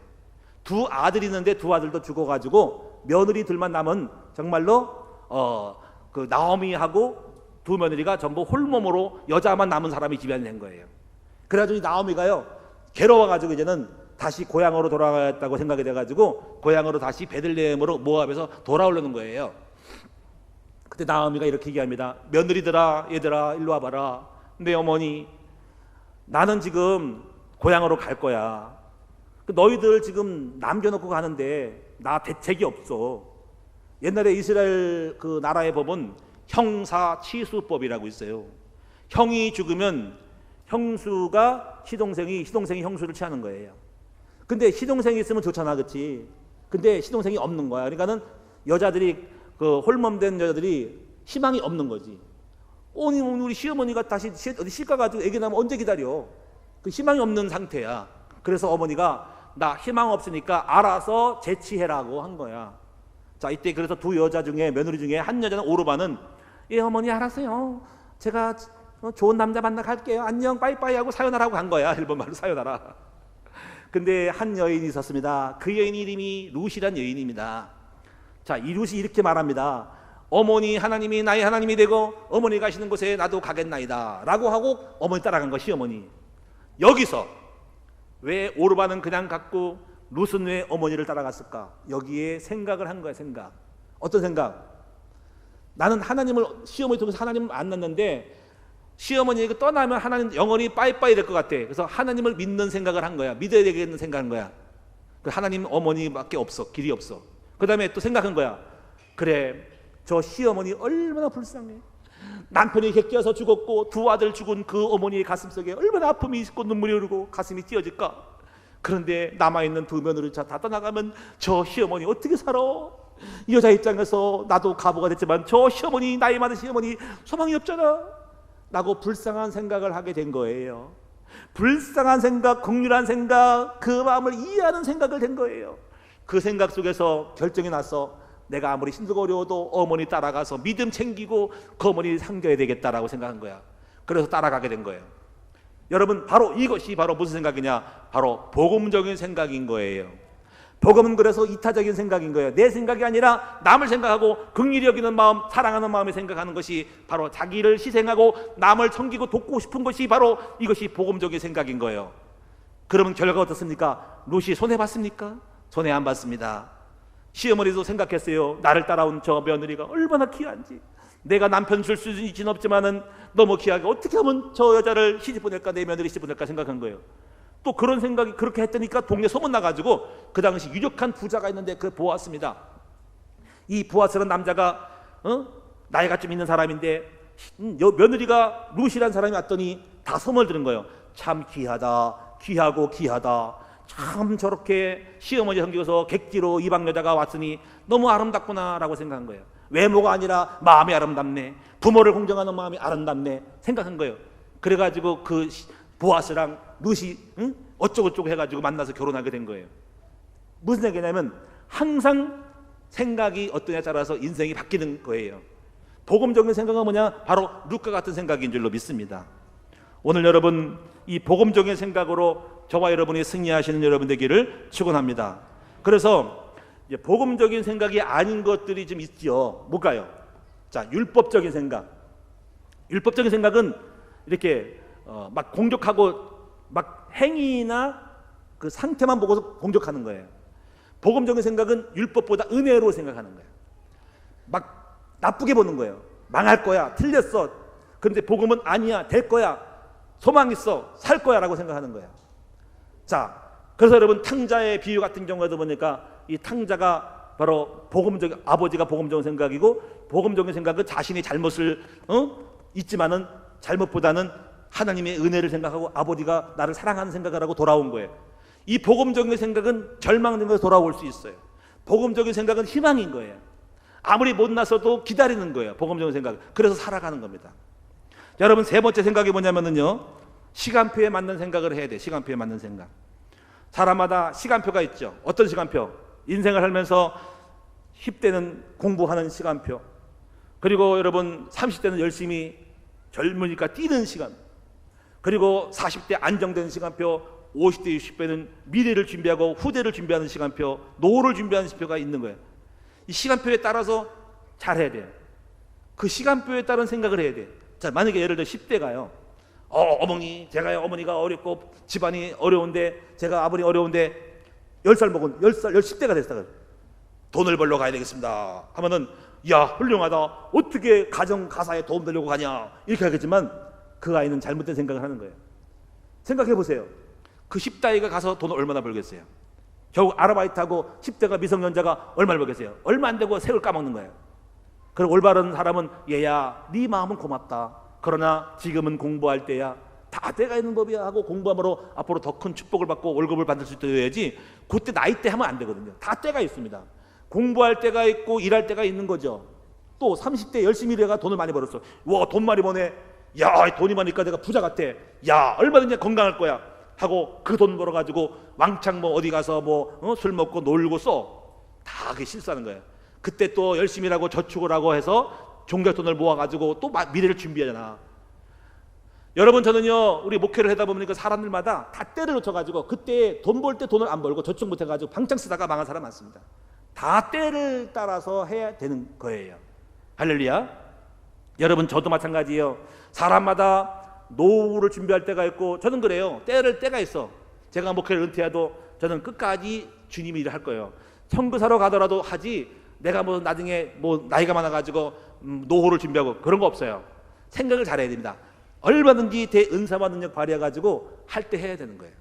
2 아들이 있는데 2 아들도 죽어가지고 며느리들만 남은 정말로 그 나오미하고 2 며느리가 전부 홀몸으로 여자만 남은 사람이 집안이 된 거예요. 그래가지고 나오미가요 괴로워가지고 이제는 다시 고향으로 돌아가겠다고 생각이 돼가지고 고향으로 다시 베들레헴으로 모압에서 돌아오려는 거예요. 그때 나오미가 이렇게 얘기합니다. 며느리들아, 얘들아, 일로 와봐라. 내 어머니, 나는 지금 고향으로 갈 거야. 너희들 지금 남겨놓고 가는데 나 대책이 없어. 옛날에 이스라엘 그 나라에 보면 형사치수법이라고 있어요. 형이 죽으면 형수가 시동생이 형수를 취하는 거예요. 근데 시동생이 있으면 좋잖아, 그렇지? 근데 시동생이 없는 거야. 그러니까는 여자들이 그 홀몸된 여자들이 희망이 없는 거지. 우리 시어머니가 다시 어디 시가 가지고 애기 낳으면 언제 기다려? 그 희망이 없는 상태야. 그래서 어머니가 나 희망 없으니까 알아서 재치해라고 한 거야. 자, 이때 그래서 2 여자 중에 며느리 중에 한 여자는 오르반은 예 어머니 알았어요. 제가 좋은 남자 만나 갈게요. 안녕 빠이빠이 하고 사요나라고 간 거야. 일본말로 사요나라. 근데 한 여인이 있었습니다. 그 여인 이름이 룻이란 여인입니다. 자, 이 룻이 이렇게 말합니다. 어머니 하나님이 나의 하나님이 되고 어머니 가시는 곳에 나도 가겠나이다 라고 하고 어머니 따라간 것이 어머니. 여기서 왜 오르반은 그냥 갔고 룻은 왜 어머니를 따라갔을까? 여기에 생각을 한 거야. 생각. 어떤 생각? 나는 시어머니 통해서 하나님을 만났는데 시어머니가 떠나면 하나님 영원히 빠이빠이 될 것 같아. 그래서 하나님을 믿는 생각을 한 거야. 믿어야 되겠는 생각한 거야. 하나님 어머니밖에 없어. 길이 없어. 그 다음에 또 생각한 거야. 그래, 저 시어머니 얼마나 불쌍해. 남편이 객기어서 죽었고 2 아들 죽은 그 어머니의 가슴속에 얼마나 아픔이 있고 눈물이 흐르고 가슴이 찢어질까. 그런데 남아있는 2 며느리 다 떠나가면 저 시어머니 어떻게 살아? 이 여자 입장에서 나도 가부가 됐지만 저 시어머니, 나이 많은 시어머니 소망이 없잖아 라고 불쌍한 생각을 하게 된 거예요. 불쌍한 생각, 긍휼한 생각, 그 마음을 이해하는 생각을 된 거예요. 그 생각 속에서 결정이 났어. 내가 아무리 힘들고 어려워도 어머니 따라가서 믿음 챙기고 그 어머니 섬겨야 되겠다라고 생각한 거야. 그래서 따라가게 된 거예요. 여러분, 바로 이것이 바로 무슨 생각이냐? 바로 복음적인 생각인 거예요. 복음은 그래서 이타적인 생각인 거예요. 내 생각이 아니라 남을 생각하고 긍휼히 여기는 마음, 사랑하는 마음에 생각하는 것이 바로 자기를 희생하고 남을 섬기고 돕고 싶은 것이 바로 이것이 복음적인 생각인 거예요. 그러면 결과가 어떻습니까? 룻이 손해봤습니까? 손해 안 봤습니다. 시어머니도 생각했어요. 나를 따라온 저 며느리가 얼마나 귀한지. 내가 남편 줄 수 있지는 없지만은 너무 귀하게 어떻게 하면 저 여자를 시집 보낼까, 내 며느리 시집 보낼까 생각한 거예요. 또 그런 생각이 그렇게 했더니까 동네 소문나가지고 그 당시 유력한 부자가 있는데 그 보았습니다. 이 보아스라는 남자가 나이가 좀 있는 사람인데 며느리가 룻이라는 사람이 왔더니 다 소문을 들은 거예요. 참 귀하다, 귀하고 귀하다. 참 저렇게 시어머니 섬기고서 객지로 이방 여자가 왔으니 너무 아름답구나 라고 생각한 거예요. 외모가 아니라 마음이 아름답네, 부모를 공경하는 마음이 아름답네 생각한 거예요. 그래가지고 그 보아스랑 룻이 어쩌고저쩌고 해가지고 만나서 결혼하게 된 거예요. 무슨 얘기냐면 항상 생각이 어떠냐에 따라서 인생이 바뀌는 거예요. 복음적인 생각은 뭐냐? 바로 룻과 같은 생각인 줄로 믿습니다. 오늘 여러분 이 복음적인 생각으로 저와 여러분이 승리하시는 여러분 되기를 축원합니다. 그래서 이제 복음적인 생각이 아닌 것들이 좀 있죠. 뭘까요? 자, 율법적인 생각. 율법적인 생각은 이렇게 막 공격하고 막 행위나 그 상태만 보고서 공격하는 거예요. 복음적인 생각은 율법보다 은혜로 생각하는 거예요. 막 나쁘게 보는 거예요. 망할 거야, 틀렸어. 그런데 복음은 아니야, 될 거야, 소망 있어, 살 거야 라고 생각하는 거예요. 자, 그래서 여러분 탕자의 비유 같은 경우에도 보니까 이 탕자가 바로 복음적, 아버지가 복음적인 생각이고, 복음적인 생각은 자신이 잘못을 있지만은 잘못보다는 하나님의 은혜를 생각하고 아버지가 나를 사랑하는 생각을 하고 돌아온 거예요. 이 복음적인 생각은 절망된 것에서 돌아올 수 있어요. 복음적인 생각은 희망인 거예요. 아무리 못나서도 기다리는 거예요. 복음적인 생각. 그래서 살아가는 겁니다. 여러분 세 번째 생각이 뭐냐면요, 시간표에 맞는 생각을 해야 돼. 시간표에 맞는 생각. 사람마다 시간표가 있죠. 어떤 시간표? 인생을 살면서 10대는 공부하는 시간표, 그리고 여러분 30대는 열심히 젊으니까 뛰는 시간, 그리고 40대 안정되는 시간표, 50대 60대는 미래를 준비하고 후대를 준비하는 시간표, 노후를 준비하는 시간표가 있는 거예요. 이 시간표에 따라서 잘해야 돼요. 그 시간표에 따른 생각을 해야 돼요. 자, 만약에 예를 들어 10대가요, 어머니, 제가 어머니가 어렵고 집안이 어려운데, 제가 아버지 어려운데 10살 먹은 10대가 됐다. 돈을 벌러 가야 되겠습니다 하면은, 야 훌륭하다, 어떻게 가정 가사에 도움 되려고 가냐 이렇게 하겠지만, 그 아이는 잘못된 생각을 하는 거예요. 생각해 보세요. 그 10대가 가서 돈을 얼마나 벌겠어요? 결국 아르바이트하고 10대가 미성년자가 얼마를 벌겠어요? 얼마 안 되고 새울 까먹는 거예요. 그리고 올바른 사람은, 얘야 네 마음은 고맙다, 그러나 지금은 공부할 때야, 다 때가 있는 법이야 하고 공부함으로 앞으로 더 큰 축복을 받고 월급을 받을 수 있어야지, 그때 나이 때 하면 안 되거든요. 다 때가 있습니다. 공부할 때가 있고 일할 때가 있는 거죠. 또 30대 열심히 일해가 돈을 많이 벌었어. 와, 돈 많이 버네. 야, 돈이 많으니까 내가 부자 같아. 야, 얼마든지 건강할 거야 하고 그 돈 벌어가지고 왕창 뭐 어디 가서 술 먹고 놀고 써. 다 그게 실수하는 거예요. 그때 또 열심히 일하고 저축을 하고 해서 종잣돈을 모아가지고 또 미래를 준비하잖아. 여러분, 저는요, 우리 목회를 하다 보니까 사람들마다 다 때를 놓쳐가지고 그때 돈 벌 때 돈을 안 벌고 저축 못해가지고 방창 쓰다가 망한 사람 많습니다. 다 때를 따라서 해야 되는 거예요. 할렐루야. 여러분, 저도 마찬가지예요. 사람마다 노후를 준비할 때가 있고, 저는 그래요. 때가 있어. 제가 목회를 은퇴해도 저는 끝까지 주님의 일을 할 거예요. 선교사로 가더라도 하지, 내가 나중에 나이가 많아가지고 노후를 준비하고 그런 거 없어요. 생각을 잘해야 됩니다. 얼마든지 대은사와 능력 발휘해가지고 할 때 해야 되는 거예요.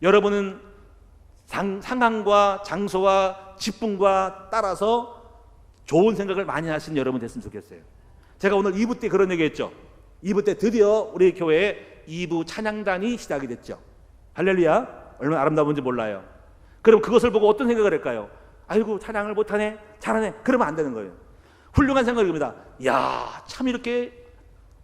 여러분은 상황과 장소와 직분과 따라서 좋은 생각을 많이 하시는 여러분 됐으면 좋겠어요. 제가 오늘 2부 때 그런 얘기 했죠. 2부 때 드디어 우리 교회에 2부 찬양단이 시작이 됐죠. 할렐루야. 얼마나 아름다운지 몰라요. 그럼 그것을 보고 어떤 생각을 할까요? 아이고, 찬양을 못하네, 잘하네. 그러면 안 되는 거예요. 훌륭한 생각입니다. 야, 참 이렇게,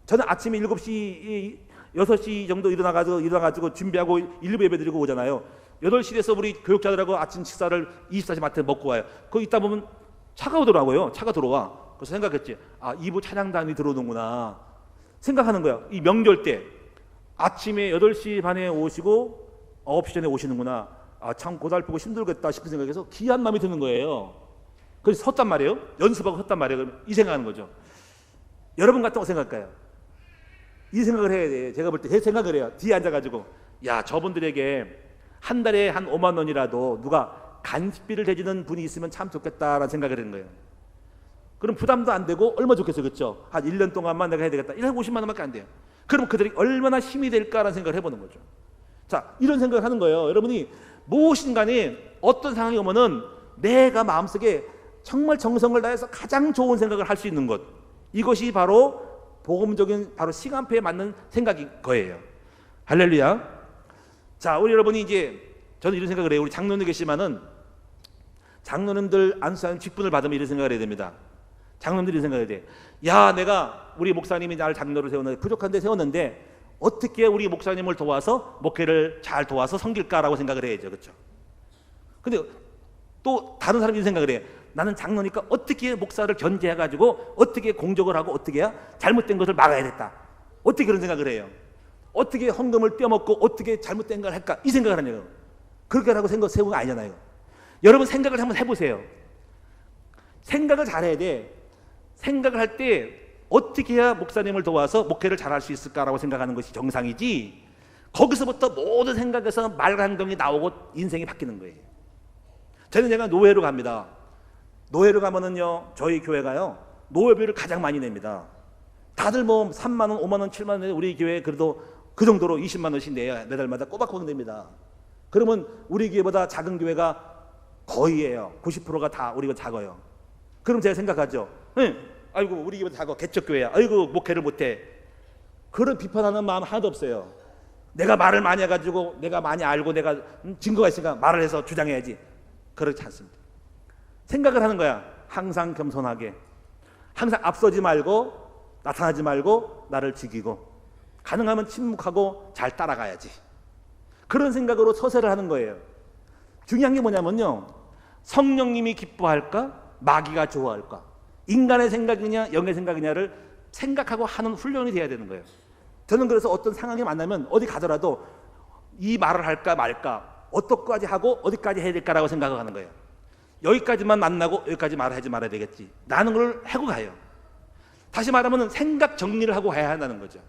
저는 아침에 7시, 6시 정도 일어나가지고 준비하고 1부 예배 드리고 오잖아요. 8시 돼서 우리 교육자들하고 아침 식사를 24시 마트에 먹고 와요. 거기 있다 보면 차가 오더라고요. 차가 들어와. 그래서 생각했지. 아, 2부 찬양단이 들어오는구나 생각하는 거야. 이 명절 때 아침에 8시 반에 오시고 9시 전에 오시는구나. 아, 참 고달프고 힘들겠다 싶은 생각에서 귀한 마음이 드는 거예요. 그래서 섰단 말이에요. 연습하고 섰단 말이에요. 이 생각하는 거죠. 여러분 같은 거 생각할까요? 이 생각을 해야 돼. 제가 볼 때 생각을 해요. 뒤에 앉아가지고, 야, 저분들에게 한 달에 한 5만 원이라도 누가 간식비를 대주는 분이 있으면 참 좋겠다라는 생각을 하는 거예요. 그럼 부담도 안 되고 얼마 좋겠어요. 그렇죠? 한 1년 동안만 내가 해야 되겠다. 1년 50만 원밖에 안 돼요. 그럼 그들이 얼마나 힘이 될까라는 생각을 해보는 거죠. 자, 이런 생각을 하는 거예요. 여러분이 무엇인 간에 어떤 상황이 오면은 내가 마음속에 정말 정성을 다해서 가장 좋은 생각을 할 수 있는 것, 이것이 바로 복음적인, 바로 시간표에 맞는 생각인 거예요. 할렐루야. 자, 우리 여러분이 이제, 저는 이런 생각을 해요. 우리 장로님 계시지만은 장로님들 안수하는 직분을 받으면 이런 생각을 해야 됩니다. 장로들이 생각해야 돼. 야, 내가 우리 목사님이 나를 장로로 세웠는데 부족한데 세웠는데 어떻게 우리 목사님을 도와서 목회를 잘 도와서 섬길까라고 생각을 해야죠. 그렇죠? 근데 또 다른 사람이 생각을 해. 나는 장로니까 어떻게 목사를 견제해가지고 어떻게 공적을 하고 어떻게 해야 잘못된 것을 막아야겠다. 어떻게 그런 생각을 해요? 어떻게 헌금을 떼어먹고 어떻게 잘못된 걸 할까? 이 생각을 하냐고. 그렇게 하고 생각 세우는 거 아니잖아요. 여러분 생각을 한번 해보세요. 생각을 잘해야 돼. 생각을 할 때 어떻게 해야 목사님을 도와서 목회를 잘할 수 있을까라고 생각하는 것이 정상이지, 거기서부터 모든 생각에서 말 행동이 나오고 인생이 바뀌는 거예요. 저는 제가 노회로 갑니다. 노회로 가면은요, 저희 교회가요 노회비를 가장 많이 냅니다. 다들 뭐 3만 원, 5만 원, 7만 원 내는데 우리 교회 그래도 그 정도로 20만 원씩 내야 매달마다 꼬박꼬박 냅니다. 그러면 우리 교회보다 작은 교회가 거의예요. 90%가 다 우리가 작아요. 그럼 제가 생각하죠. 아이고 우리 교회 작아, 개척교회야. 아이고 목회를 못해. 그런 비판하는 마음 하나도 없어요. 내가 말을 많이 해가지고 내가 많이 알고 내가 증거가 있으니까 말을 해서 주장해야지. 그렇지 않습니다. 생각을 하는 거야. 항상 겸손하게, 항상 앞서지 말고 나타나지 말고 나를 지키고 가능하면 침묵하고 잘 따라가야지. 그런 생각으로 서세를 하는 거예요. 중요한 게 뭐냐면요, 성령님이 기뻐할까 마귀가 좋아할까, 인간의 생각이냐 영의 생각이냐를 생각하고 하는 훈련이 돼야 되는 거예요. 저는 그래서 어떤 상황이 만나면 어디 가더라도 이 말을 할까 말까, 어떻게까지 하고 어디까지 해야 될까라고 생각하는 거예요. 여기까지만 만나고 여기까지 말하지 말아야 되겠지, 라는 걸 하고 가요. 다시 말하면 생각 정리를 하고 가야 한다는 거죠.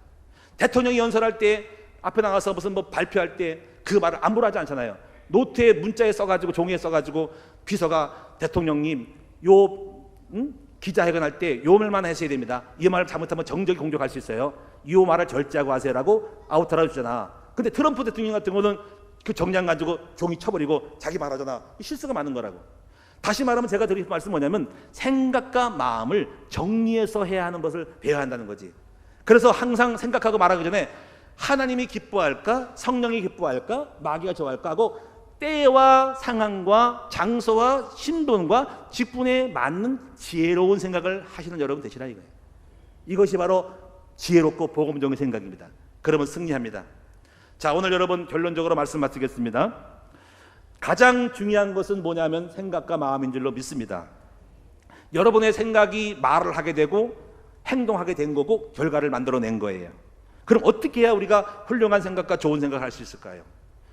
대통령이 연설할 때 앞에 나가서 무슨 뭐 발표할 때 그 말을 함부로 하지 않잖아요. 노트에 문자에 써가지고 종이에 써가지고 비서가 대통령님 요 기자회견 할 때 요 말만 하셔야 됩니다. 이 말을 잘못하면 정적이 공격할 수 있어요. 이 말을 절제하고 하세요라고 아웃하라 주잖아. 근데 트럼프 대통령 같은 거는 그 정량 가지고 종이 쳐버리고 자기 말하잖아. 실수가 많은 거라고. 다시 말하면 제가 드릴 말씀은 뭐냐면 생각과 마음을 정리해서 해야 하는 것을 배워야 한다는 거지. 그래서 항상 생각하고 말하기 전에 하나님이 기뻐할까 성령이 기뻐할까 마귀가 좋아할까 하고 때와 상황과 장소와 신분과 직분에 맞는 지혜로운 생각을 하시는 여러분 되시라 이거예요. 이것이 바로 지혜롭고 복음적인 생각입니다. 그러면 승리합니다. 자, 오늘 여러분 결론적으로 말씀 마치겠습니다. 가장 중요한 것은 뭐냐면 생각과 마음인 줄로 믿습니다. 여러분의 생각이 말을 하게 되고 행동하게 된 거고 결과를 만들어낸 거예요. 그럼 어떻게 해야 우리가 훌륭한 생각과 좋은 생각을 할 수 있을까요?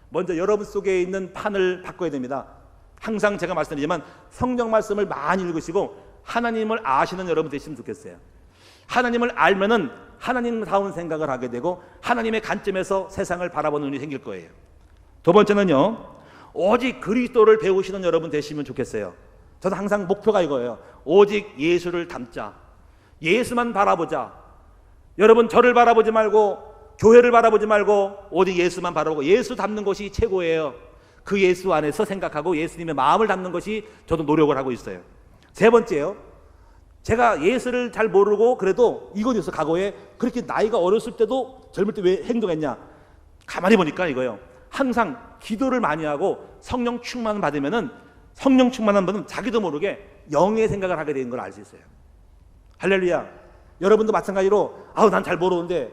먼저 여러분 속에 있는 판을 바꿔야 됩니다. 항상 제가 말씀드리지만 성경 말씀을 많이 읽으시고 하나님을 아시는 여러분 되시면 좋겠어요. 하나님을 알면은 하나님다운 생각을 하게 되고 하나님의 관점에서 세상을 바라보는 눈이 생길 거예요. 두 번째는요, 오직 그리스도를 배우시는 여러분 되시면 좋겠어요. 저는 항상 목표가 이거예요. 오직 예수를 닮자. 예수만 바라보자. 여러분 저를 바라보지 말고 교회를 바라보지 말고 오직 예수만 바라보고 예수 닮는 것이 최고예요. 그 예수 안에서 생각하고 예수님의 마음을 닮는 것이 저도 노력을 하고 있어요. 세 번째요, 제가 예수를 잘 모르고 그래도 이건 있어. 과거에 그렇게 나이가 어렸을 때도 젊을 때 왜 행동했냐, 가만히 보니까 이거예요. 항상 기도를 많이 하고 성령 충만을 받으면은 성령 충만한 분은 자기도 모르게 영의 생각을 하게 되는 걸 알 수 있어요. 할렐루야. 여러분도 마찬가지로 난 잘 모르는데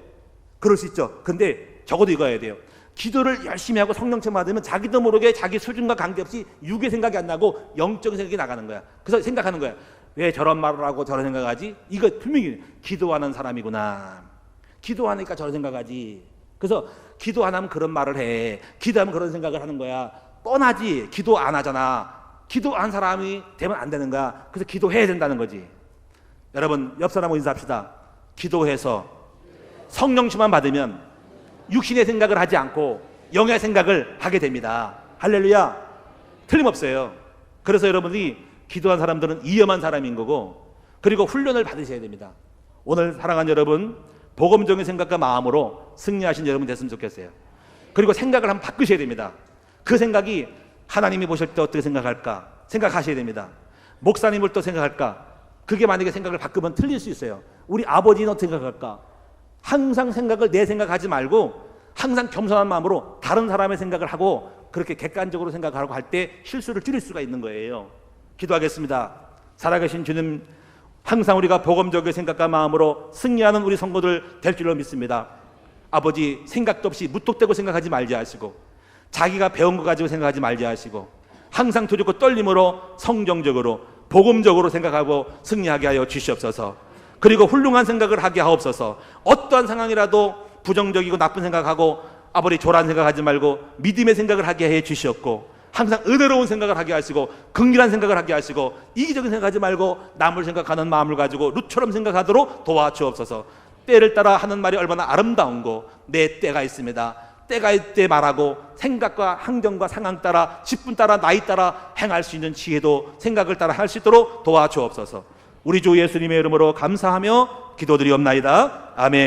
그럴 수 있죠. 근데 적어도 이거 해야 돼요. 기도를 열심히 하고 성령 충만 받으면 자기도 모르게 자기 수준과 관계없이 육의 생각이 안 나고 영적인 생각이 나가는 거야. 그래서 생각하는 거야. 왜 저런 말을 하고 저런 생각하지? 이거 분명히 기도하는 사람이구나. 기도하니까 저런 생각하지. 그래서 기도 안 하면 그런 말을 해. 기도하면 그런 생각을 하는 거야. 뻔하지. 기도 안 하잖아. 기도한 사람이 되면 안 되는 거야. 그래서 기도해야 된다는 거지. 여러분 옆 사람하고 인사합시다. 기도해서 성령 충만 받으면 육신의 생각을 하지 않고 영의 생각을 하게 됩니다. 할렐루야. 틀림없어요. 그래서 여러분이 기도한 사람들은 위험한 사람인 거고, 그리고 훈련을 받으셔야 됩니다. 오늘 사랑하는 여러분, 복음적인 생각과 마음으로 승리하신 여러분 됐으면 좋겠어요. 그리고 생각을 한번 바꾸셔야 됩니다. 그 생각이 하나님이 보실 때 어떻게 생각할까 생각하셔야 됩니다. 목사님을 또 생각할까, 그게 만약에 생각을 바꾸면 틀릴 수 있어요. 우리 아버지는 어떻게 생각할까. 항상 생각을 내 생각하지 말고 항상 겸손한 마음으로 다른 사람의 생각을 하고 그렇게 객관적으로 생각하고 할 때 실수를 줄일 수가 있는 거예요. 기도하겠습니다. 살아계신 주님, 항상 우리가 복음적인 생각과 마음으로 승리하는 우리 성도들 될 줄로 믿습니다. 아버지, 생각도 없이 무턱대고 생각하지 말지 하시고, 자기가 배운 거 가지고 생각하지 말지 하시고, 항상 두렵고 떨림으로 성경적으로 복음적으로 생각하고 승리하게 하여 주시옵소서. 그리고 훌륭한 생각을 하게 하옵소서. 어떠한 상황이라도 부정적이고 나쁜 생각하고 아버지 조란 생각하지 말고 믿음의 생각을 하게 해 주시옵고, 항상 은혜로운 생각을 하게 하시고 긍휼한 생각을 하게 하시고 이기적인 생각하지 말고 남을 생각하는 마음을 가지고 룻처럼 생각하도록 도와주옵소서. 때를 따라 하는 말이 얼마나 아름다운 거, 내 때가 있습니다. 때가 있때 말하고 생각과 환경과 상황 따라 10분 따라 나이 따라 행할 수 있는 지혜도 생각을 따라 할 수 있도록 도와주옵소서. 우리 주 예수님의 이름으로 감사하며 기도드리옵나이다. 아멘.